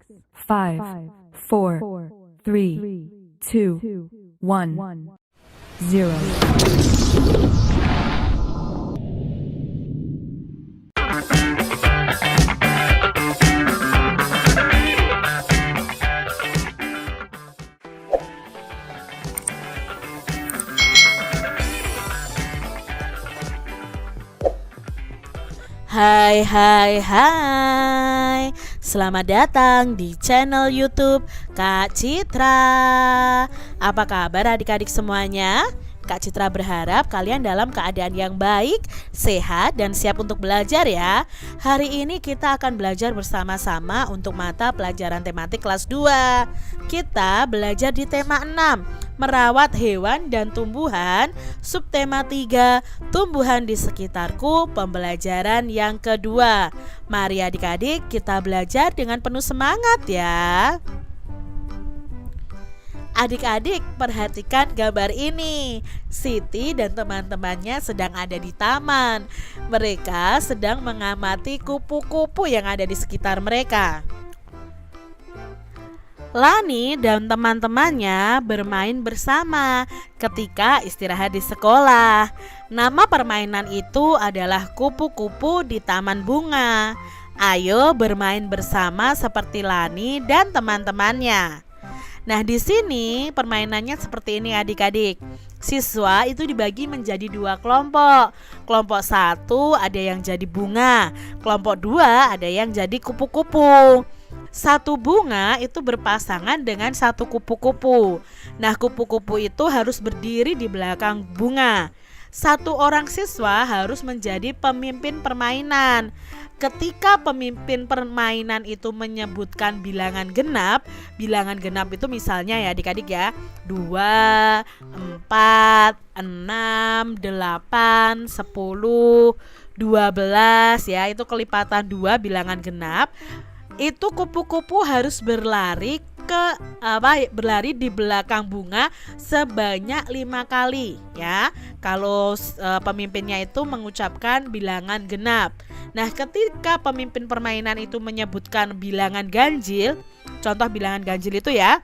5, 4, 3, 2, 1, 0. Hai, selamat datang di channel YouTube Kak Citra. Apa kabar adik-adik semuanya? Kak Citra berharap kalian dalam keadaan yang baik, sehat, dan siap untuk belajar ya. Hari ini kita akan belajar bersama-sama untuk mata pelajaran tematik kelas 2. Kita belajar di tema 6, merawat hewan dan tumbuhan. Subtema 3, tumbuhan di sekitarku, pembelajaran yang kedua. Mari adik-adik kita belajar dengan penuh semangat ya. Adik-adik perhatikan gambar ini. Siti dan teman-temannya sedang ada di taman. Mereka sedang mengamati kupu-kupu yang ada di sekitar mereka. Lani dan teman-temannya bermain bersama ketika istirahat di sekolah. Nama permainan itu adalah kupu-kupu di taman bunga. Ayo bermain bersama seperti Lani dan teman-temannya. Nah, di sini permainannya seperti ini adik-adik. Siswa itu dibagi menjadi 2 kelompok. Kelompok 1 ada yang jadi bunga, kelompok 2 ada yang jadi kupu-kupu. Satu bunga itu berpasangan dengan satu kupu-kupu. Nah, kupu-kupu itu harus berdiri di belakang bunga. Satu orang siswa harus menjadi pemimpin permainan. Ketika pemimpin permainan itu menyebutkan bilangan genap itu misalnya ya adik-adik ya, 2, 4, 6, 8, 10, 12 ya, itu kelipatan 2 bilangan genap. Itu kupu-kupu harus berlari berlari di belakang bunga sebanyak 5 kali ya. Kalau pemimpinnya itu mengucapkan bilangan genap. Nah, ketika pemimpin permainan itu menyebutkan bilangan ganjil, contoh bilangan ganjil itu ya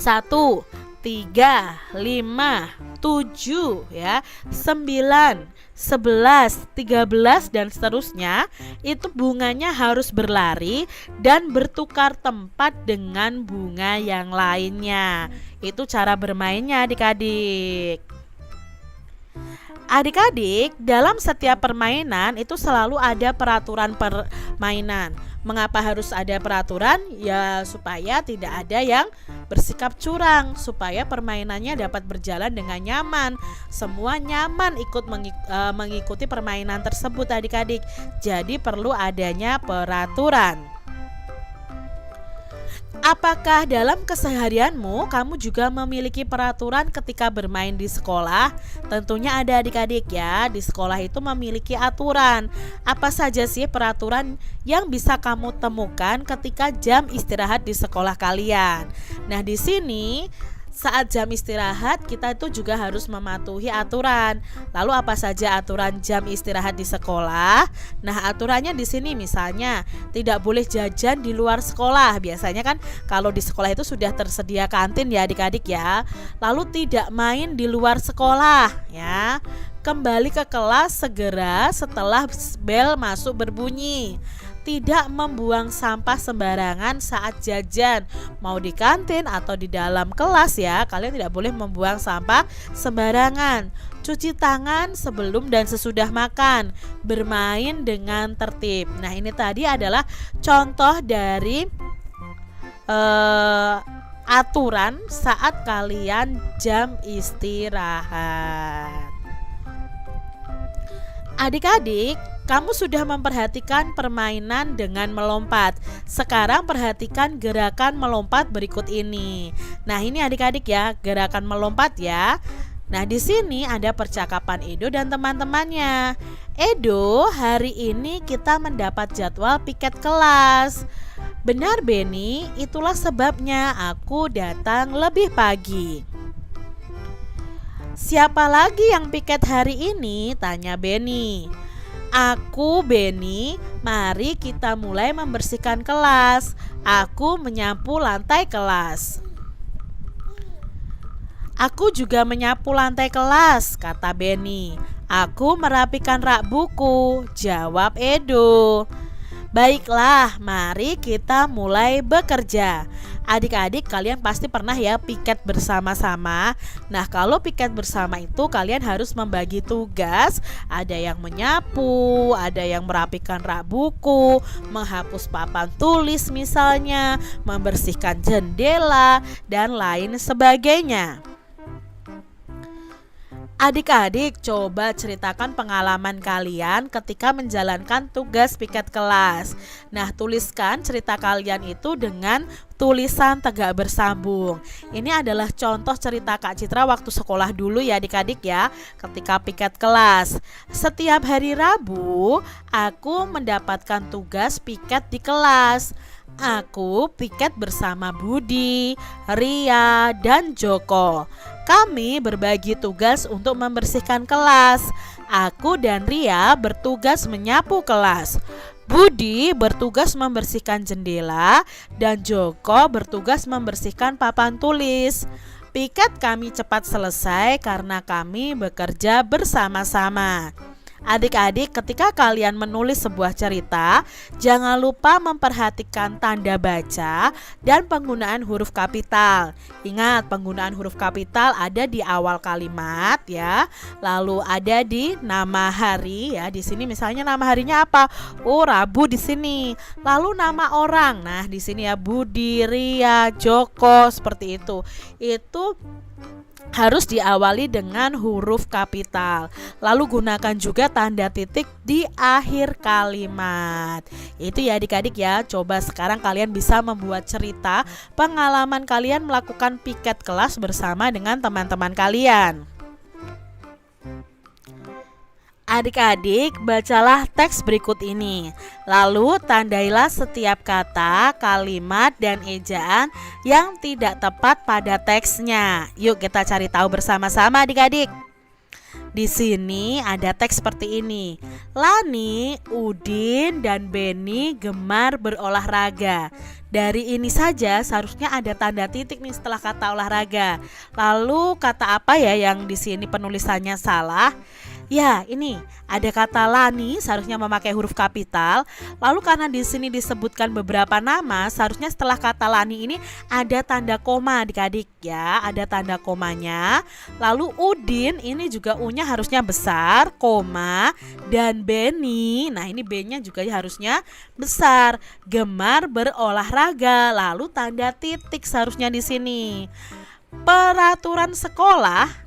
1, 3, 5, 7 ya, 9, 11, 13 dan seterusnya. Itu bunganya harus berlari dan bertukar tempat dengan bunga yang lainnya. Itu cara bermainnya adik-adik. Adik-adik, dalam setiap permainan itu selalu ada peraturan permainan. Mengapa harus ada peraturan? Ya supaya tidak ada yang bersikap curang, supaya permainannya dapat berjalan dengan nyaman. Semua nyaman ikut mengikuti permainan tersebut adik-adik. Jadi perlu adanya peraturan. Apakah dalam keseharianmu kamu juga memiliki peraturan ketika bermain di sekolah? Tentunya ada adik-adik ya. Di sekolah itu memiliki aturan. Apa saja sih peraturan yang bisa kamu temukan ketika jam istirahat di sekolah kalian? Nah, di sini saat jam istirahat kita itu juga harus mematuhi aturan. Lalu apa saja aturan jam istirahat di sekolah? Nah, aturannya di sini misalnya tidak boleh jajan di luar sekolah. Biasanya kan kalau di sekolah itu sudah tersedia kantin ya adik-adik ya. Lalu tidak main di luar sekolah ya. Kembali ke kelas segera setelah bel masuk berbunyi. Tidak membuang sampah sembarangan saat jajan, mau di kantin atau di dalam kelas ya. Kalian tidak boleh membuang sampah sembarangan. Cuci tangan sebelum dan sesudah makan. Bermain dengan tertib. Nah, ini tadi adalah contoh dari aturan saat kalian jam istirahat. Adik-adik, kamu sudah memperhatikan permainan dengan melompat. Sekarang perhatikan gerakan melompat berikut ini. Nah, ini adik-adik ya, gerakan melompat ya. Nah, di sini ada percakapan Edo dan teman-temannya. Edo, hari ini kita mendapat jadwal piket kelas. Benar Benny, itulah sebabnya aku datang lebih pagi. Siapa lagi yang piket hari ini? Tanya Benny. Aku Beni, mari kita mulai membersihkan kelas. Aku menyapu lantai kelas. Aku juga menyapu lantai kelas, kata Beni. Aku merapikan rak buku, jawab Edo. Baiklah, mari kita mulai bekerja. Adik-adik, kalian pasti pernah ya piket bersama-sama. Nah, kalau piket bersama itu kalian harus membagi tugas. Ada yang menyapu, ada yang merapikan rak buku, menghapus papan tulis misalnya, membersihkan jendela, dan lain sebagainya. Adik-adik, coba ceritakan pengalaman kalian ketika menjalankan tugas piket kelas. Nah, tuliskan cerita kalian itu dengan tulisan tegak bersambung. Ini adalah contoh cerita Kak Citra waktu sekolah dulu ya adik-adik ya, ketika piket kelas. Setiap hari Rabu, aku mendapatkan tugas piket di kelas. Aku piket bersama Budi, Ria, dan Joko. Kami berbagi tugas untuk membersihkan kelas. Aku dan Ria bertugas menyapu kelas. Budi bertugas membersihkan jendela dan Joko bertugas membersihkan papan tulis. Piket kami cepat selesai karena kami bekerja bersama-sama. Adik-adik, ketika kalian menulis sebuah cerita, jangan lupa memperhatikan tanda baca dan penggunaan huruf kapital. Ingat, penggunaan huruf kapital ada di awal kalimat ya. Lalu ada di nama hari ya. Di sini misalnya nama harinya apa? Oh, Rabu di sini. Lalu nama orang. Nah, di sini ya Budi, Ria, Joko seperti itu. Itu harus diawali dengan huruf kapital. Lalu gunakan juga tanda titik di akhir kalimat. Itu ya adik-adik ya. Coba sekarang kalian bisa membuat cerita pengalaman kalian melakukan piket kelas bersama dengan teman-teman kalian. Adik-adik, bacalah teks berikut ini. Lalu tandailah setiap kata, kalimat, dan ejaan yang tidak tepat pada teksnya. Yuk kita cari tahu bersama-sama adik-adik. Di sini ada teks seperti ini. Lani, Udin, dan Beni gemar berolahraga. Dari ini saja seharusnya ada tanda titik nih setelah kata olahraga. Lalu kata apa ya yang di sini penulisannya salah? Ya, ini ada kata Lani seharusnya memakai huruf kapital. Lalu karena di sini disebutkan beberapa nama, seharusnya setelah kata Lani ini ada tanda koma adik-adik ya, ada tanda komanya. Lalu Udin ini juga U-nya harusnya besar, koma, dan Beni, nah ini B-nya juga harusnya besar. Gemar berolahraga, lalu tanda titik seharusnya di sini. Peraturan sekolah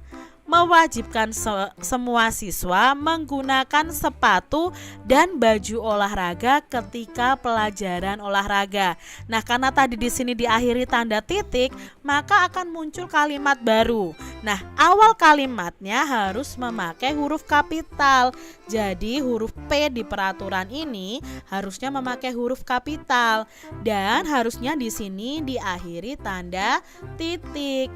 mewajibkan semua siswa menggunakan sepatu dan baju olahraga ketika pelajaran olahraga. Nah, karena tadi di sini diakhiri tanda titik, maka akan muncul kalimat baru. Nah, awal kalimatnya harus memakai huruf kapital. Jadi huruf P di peraturan ini harusnya memakai huruf kapital dan harusnya di sini diakhiri tanda titik.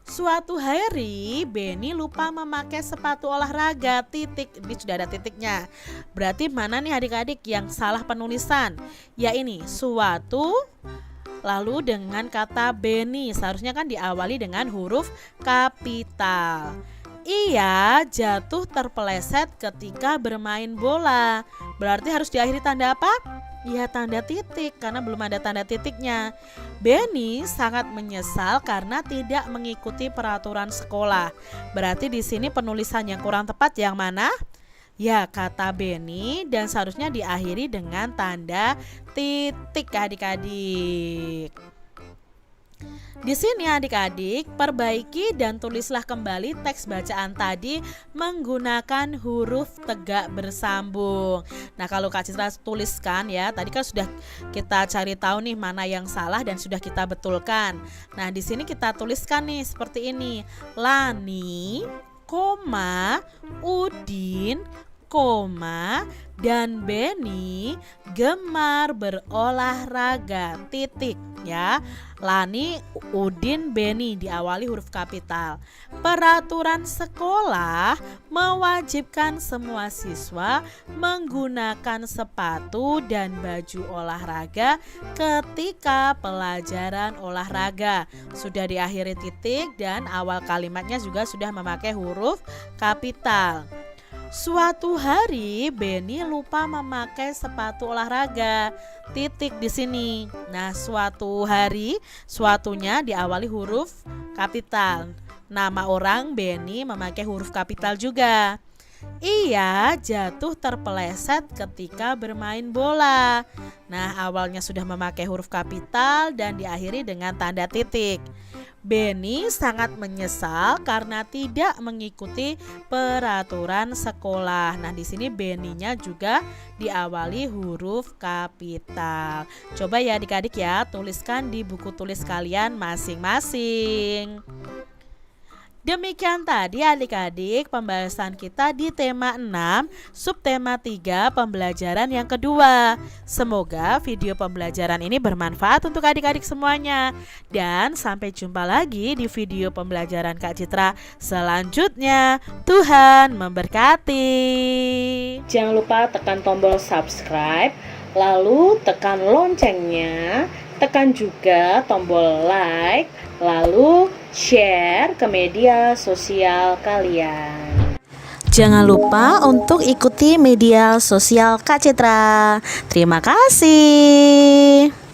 Suatu hari Beni lupa memakai sepatu olahraga, titik. Ini sudah ada titiknya. Berarti mana nih adik-adik yang salah penulisan? Ya ini, suatu lalu dengan kata Beni. Seharusnya kan diawali dengan huruf kapital. Ia jatuh terpeleset ketika bermain bola. Berarti harus diakhiri tanda apa? Ya, tanda titik karena belum ada tanda titiknya. Beni sangat menyesal karena tidak mengikuti peraturan sekolah. Berarti di sini penulisan yang kurang tepat yang mana? Ya, kata Beni dan seharusnya diakhiri dengan tanda titik adik-adik. Di sini adik-adik, perbaiki dan tulislah kembali teks bacaan tadi menggunakan huruf tegak bersambung. Nah, kalau Kak Citra tuliskan ya, tadi kan sudah kita cari tahu nih mana yang salah dan sudah kita betulkan. Nah, di sini kita tuliskan nih seperti ini. Lani, Udin, koma, dan Beni gemar berolahraga, titik ya. Lani, Udin, Beni diawali huruf kapital. Peraturan sekolah mewajibkan semua siswa menggunakan sepatu dan baju olahraga ketika pelajaran olahraga. Sudah diakhiri titik dan awal kalimatnya juga sudah memakai huruf kapital. Suatu hari Beni lupa memakai sepatu olahraga. Titik di sini. Nah, suatu hari, suatunya diawali huruf kapital. Nama orang Beni memakai huruf kapital juga. Ia jatuh terpeleset ketika bermain bola. Nah, awalnya sudah memakai huruf kapital dan diakhiri dengan tanda titik. Beni sangat menyesal karena tidak mengikuti peraturan sekolah. Nah, di sini Beninya juga diawali huruf kapital. Coba ya adik-adik ya, tuliskan di buku tulis kalian masing-masing. Demikian tadi adik-adik pembahasan kita di tema 6, subtema 3 pembelajaran yang kedua. Semoga video pembelajaran ini bermanfaat untuk adik-adik semuanya. Dan sampai jumpa lagi di video pembelajaran Kak Citra selanjutnya. Tuhan memberkati. Jangan lupa tekan tombol subscribe, lalu tekan loncengnya, tekan juga tombol like, lalu share ke media sosial kalian. Jangan lupa untuk ikuti media sosial Kak Citra. Terima kasih.